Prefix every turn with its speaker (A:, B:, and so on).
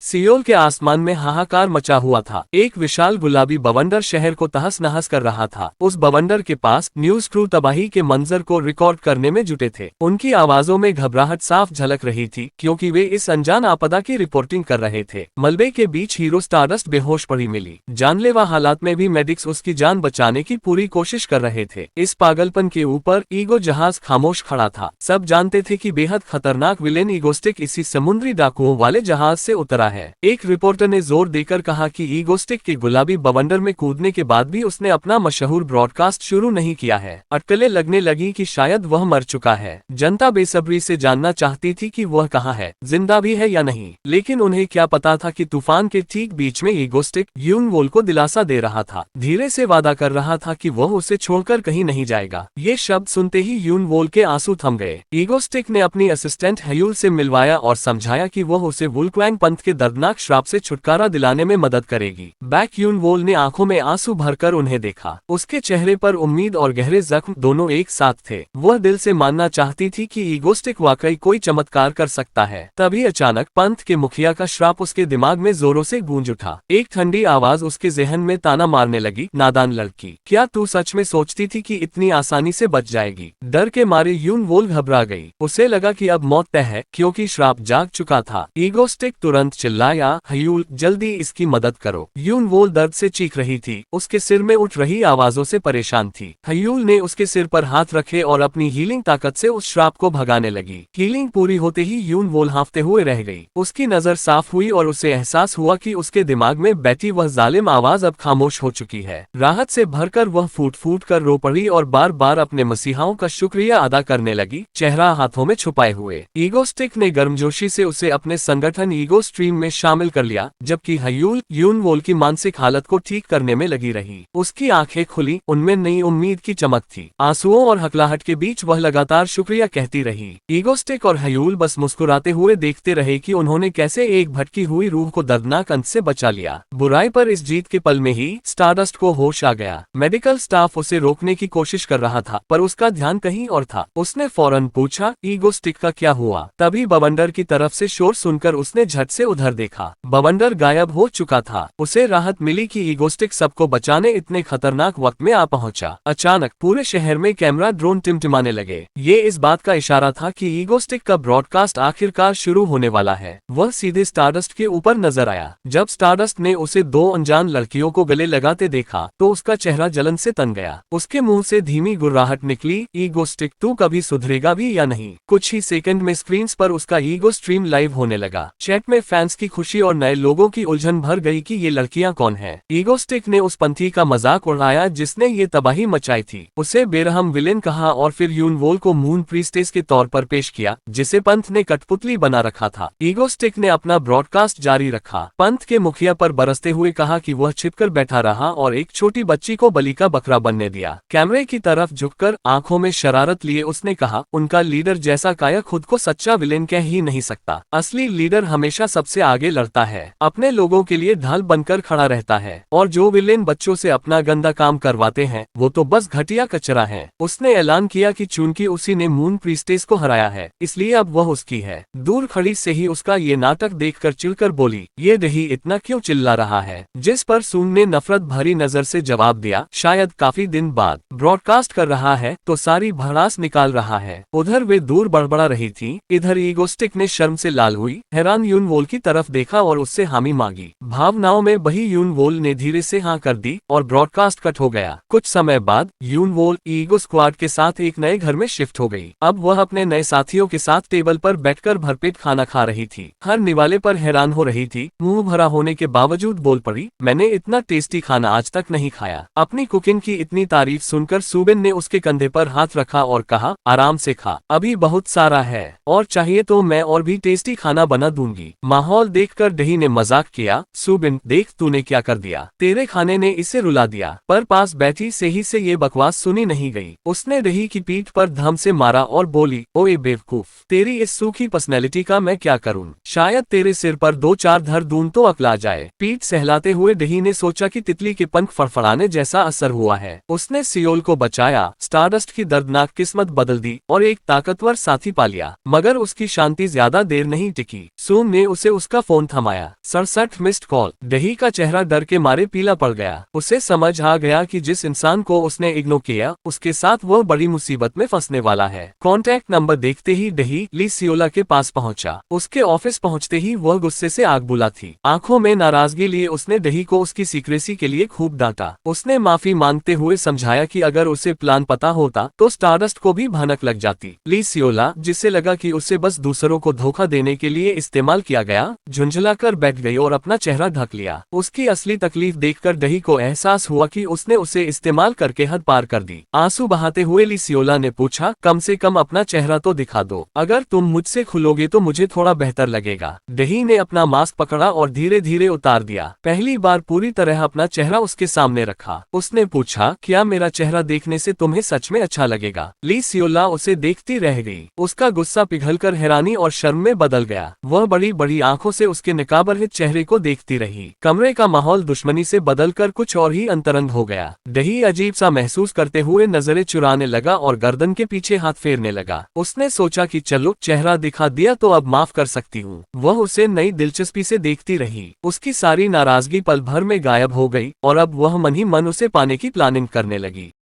A: Seoul के आसमान में हाहाकार मचा हुआ था। एक विशाल गुलाबी बवंडर शहर को तहस नहस कर रहा था। उस बवंडर के पास न्यूज क्रू तबाही के मंजर को रिकॉर्ड करने में जुटे थे। उनकी आवाजों में घबराहट साफ झलक रही थी, क्योंकि वे इस अनजान आपदा की रिपोर्टिंग कर रहे थे। मलबे के बीच हीरो स्टारडस्ट बेहोश पड़ी मिली। जानलेवा हालात में भी मेडिक्स उसकी जान बचाने की पूरी कोशिश कर रहे थे। इस पागलपन के ऊपर ईगो जहाज खामोश खड़ा था। सब जानते थे कि बेहद खतरनाक विलेन ईगोस्टिक इसी समुद्री डाकुओं वाले जहाज से उतरा है। एक रिपोर्टर ने जोर देकर कहा कि ईगोस्टिक के गुलाबी बवंडर में कूदने के बाद भी उसने अपना मशहूर ब्रॉडकास्ट शुरू नहीं किया है। अटकलें लगने लगी कि शायद वह मर चुका है। जनता बेसब्री से जानना चाहती थी कि वह कहाँ है, जिंदा भी है या नहीं। लेकिन उन्हें क्या पता था कि तूफान के ठीक बीच में ईगोस्टिक यून वोल को दिलासा दे रहा था, धीरे से वादा कर रहा था कि वह उसे छोड़कर कहीं नहीं जाएगा। ये शब्द सुनते ही यून वोल के आंसू थम गए। ईगोस्टिक ने अपनी असिस्टेंट हयूल से मिलवाया और समझाया कि वह उसे वुल्क्वैंग पंथ के दर्दनाक श्राप से छुटकारा दिलाने में मदद करेगी। बैक यून वोल ने आंखों में आंसू भरकर उन्हें देखा। उसके चेहरे पर उम्मीद और गहरे जख्म दोनों एक साथ थे। वह दिल से मानना चाहती थी कि ईगोस्टिक वाकई कोई चमत्कार कर सकता है। तभी अचानक पंथ के मुखिया का श्राप उसके दिमाग में जोरों से गूंज उठा। एक ठंडी आवाज उसके जहन में ताना मारने लगी, नादान लड़की, क्या तू सच में सोचती थी कि इतनी आसानी से बच जाएगी? डर के मारे यून वोल घबरा गई। उसे लगा कि अब मौत तय है, क्योंकि श्राप जाग चुका था। ईगोस्टिक तुरंत चिल्लाया, हयूल जल्दी इसकी मदद करो। यून वोल दर्द से चीख रही थी, उसके सिर में उठ रही आवाजों से परेशान थी। हयूल ने उसके सिर पर हाथ रखे और अपनी हीलिंग ताकत से उस श्राप को भगाने लगी। हीलिंग पूरी होते ही यून वोल हांफते हुए रह गई। उसकी नजर साफ हुई और उसे एहसास हुआ कि उसके दिमाग में बैठी वह जालिम आवाज अब खामोश हो चुकी है। राहत से भरकर वह फूट फूट कर रो पड़ी और बार बार अपने मसीहाओं का शुक्रिया अदा करने लगी, चेहरा हाथों में छुपाए हुए। ईगोस्टिक ने गर्मजोशी से उसे अपने संगठन ईगो स्ट्रीम में शामिल कर लिया, जबकि हयूल यून वोल की मानसिक हालत को ठीक करने में लगी रही। उसकी आंखें खुली, उनमें नई उम्मीद की चमक थी। आंसुओं और हकलाहट के बीच वह लगातार शुक्रिया कहती रही। ईगोस्टिक और हयूल बस मुस्कुराते हुए देखते रहे कि उन्होंने कैसे एक भटकी हुई रूह को दर्दनाक अंत से बचा लिया। बुराई पर इस जीत के पल में ही स्टारडस्ट को होश आ गया। मेडिकल स्टाफ उसे रोकने की कोशिश कर रहा था, पर उसका ध्यान कहीं और था। उसने फौरन पूछा, ईगोस्टिक का क्या हुआ? तभी बवंडर की तरफ से शोर सुनकर उसने झट से उधर देखा। बवंडर गायब हो चुका था। उसे राहत मिली कि ईगोस्टिक सबको बचाने इतने खतरनाक वक्त में आ पहुंचा। अचानक पूरे शहर में कैमरा ड्रोन टिमटिमाने लगे। ये इस बात का इशारा था कि ईगोस्टिक का ब्रॉडकास्ट आखिरकार शुरू होने वाला है। वह सीधे स्टारडस्ट के ऊपर नजर आया। जब स्टारडस्ट ने उसे दो अनजान लड़कियों को गले लगाते देखा तो उसका चेहरा जलन से तन गया। उसके मुंह से धीमी गुर्राहट निकली, ईगोस्टिक तू कभी सुधरेगा भी या नहीं? कुछ ही सेकंड में स्क्रीन पर उसका ईगो स्ट्रीम लाइव होने लगा। चैट में फैंस की खुशी और नए लोगों की उलझन भर गई कि ये लड़कियां कौन हैं। ईगोस्टिक ने उस पंथी का मजाक उड़ाया जिसने ये तबाही मचाई थी। उसे बेरहम विलेन कहा और फिर यून वोल को मून प्रीस्टेस के तौर पर पेश किया, जिसे पंथ ने कठपुतली बना रखा था। ईगोस्टिक ने अपना ब्रॉडकास्ट जारी रखा। पंथ के मुखिया पर बरसते हुए कहा कि वह छिपकर बैठा रहा और एक छोटी बच्ची को बलि का बकरा बनने दिया। कैमरे की तरफ झुककर आंखों में शरारत लिए उसने कहा, उनका लीडर जैसा काया खुद को सच्चा विलेन कह ही नहीं सकता। असली लीडर हमेशा सबसे आगे लड़ता है, अपने लोगों के लिए ढाल बनकर खड़ा रहता है, और जो विलेन बच्चों से अपना गंदा काम करवाते हैं वो तो बस घटिया कचरा है। उसने ऐलान किया कि चूंकि उसी ने मून प्रीस्टेस को हराया है, इसलिए अब वह उसकी है। दूर खड़ी से ही उसका ये नाटक देखकर चिढ़कर बोली, ये दही इतना क्यों चिल्ला रहा है? जिस पर सून ने नफरत भरी नजर से जवाब दिया, शायद काफी दिन बाद ब्रॉडकास्ट कर रहा है तो सारी भड़ास निकाल रहा है। उधर वे दूर बड़बड़ा रही थी, इधर ईगोस्टिक ने शर्म से लाल हुई, हैरान यून वोल की तरफ देखा और उससे हामी मांगी। भावनाओं में बही यून वोल ने धीरे से हाँ कर दी और ब्रॉडकास्ट कट हो गया। कुछ समय बाद यून वोल ईगो स्क्वाड के साथ एक नए घर में शिफ्ट हो गई। अब वह अपने नए साथियों के साथ टेबल पर बैठकर भरपेट खाना खा रही थी। हर निवाले पर हैरान हो रही थी। मुंह भरा होने के बावजूद बोल पड़ी, मैंने इतना टेस्टी खाना आज तक नहीं खाया। अपनी कुकिंग की इतनी तारीफ सुनकर सूबिन ने उसके कंधे पर हाथ रखा और कहा, आराम से खा, अभी बहुत सारा है, और चाहिए तो मैं और भी टेस्टी खाना बना दूंगी। माहौल देखकर दही ने मजाक किया, सूबिन देख तूने क्या कर दिया, तेरे खाने ने इसे रुला दिया। पर पास बैठी सही से ये बकवास सुनी नहीं गई। उसने दही की पीठ पर धम से मारा और बोली, ओए बेवकूफ, तेरी इस सूखी पर्सनैलिटी का मैं क्या करूं? शायद तेरे सिर पर दो चार धर दूं तो अकला जाए। पीठ सहलाते हुए दही ने सोचा कि तितली के पंख फड़फड़ाने जैसा असर हुआ है। उसने सियोल को बचाया, स्टारडस्ट की दर्दनाक किस्मत बदल दी और एक ताकतवर साथी पा लिया। मगर उसकी शांति ज्यादा देर नहीं टिकी। सूम ने उसे उसका उसका फोन थमाया। 67 missed call. दही का चेहरा डर के मारे पीला पड़ गया। उसे समझ आ गया कि जिस इंसान को उसने इग्नोर किया उसके साथ वह बड़ी मुसीबत में फंसने वाला है। कॉन्टैक्ट नंबर देखते ही दही ली सियोला के पास पहुंचा। उसके ऑफिस पहुंचते ही वह गुस्से से आग बुला थी। आंखों में नाराजगी लिए उसने दही को उसकी सीक्रेसी के लिए खूब डांटा। उसने माफी मांगते हुए समझाया कि अगर उसे प्लान पता होता तो स्टारडस्ट को भी भनक लग जाती। ली सियोला, जिसे लगा कि उसे बस दूसरों को धोखा देने के लिए इस्तेमाल किया गया, झुंझलाकर बैठ गई और अपना चेहरा ढक लिया। उसकी असली तकलीफ देखकर दही को एहसास हुआ कि उसने उसे इस्तेमाल करके हद पार कर दी। आंसू बहाते हुए ली सियोला ने पूछा, कम से कम अपना चेहरा तो दिखा दो। अगर तुम मुझसे खुलोगे तो मुझे थोड़ा बेहतर लगेगा। दही ने अपना मास्क पकड़ा और धीरे धीरे उतार दिया। पहली बार पूरी तरह अपना चेहरा उसके सामने रखा। उसने पूछा, क्या मेरा चेहरा देखने से तुम्हें सच में अच्छा लगेगा? ली सियोला उसे देखती रह गई। उसका गुस्सा पिघलकर हैरानी और शर्म में बदल गया। वह बड़ी बड़ी आंखों से उसके निकाबरहित चेहरे को देखती रही। कमरे का माहौल दुश्मनी से बदलकर कुछ और ही अंतरंग हो गया। दही अजीब सा महसूस करते हुए नजरें चुराने लगा और गर्दन के पीछे हाथ फेरने लगा। उसने सोचा कि चलो, चेहरा दिखा दिया तो अब माफ कर सकती हूँ। वह उसे नई दिलचस्पी से देखती रही। उसकी सारी नाराजगी पल भर में गायब हो गई और अब वह मन ही मन उसे पाने की प्लानिंग करने लगी।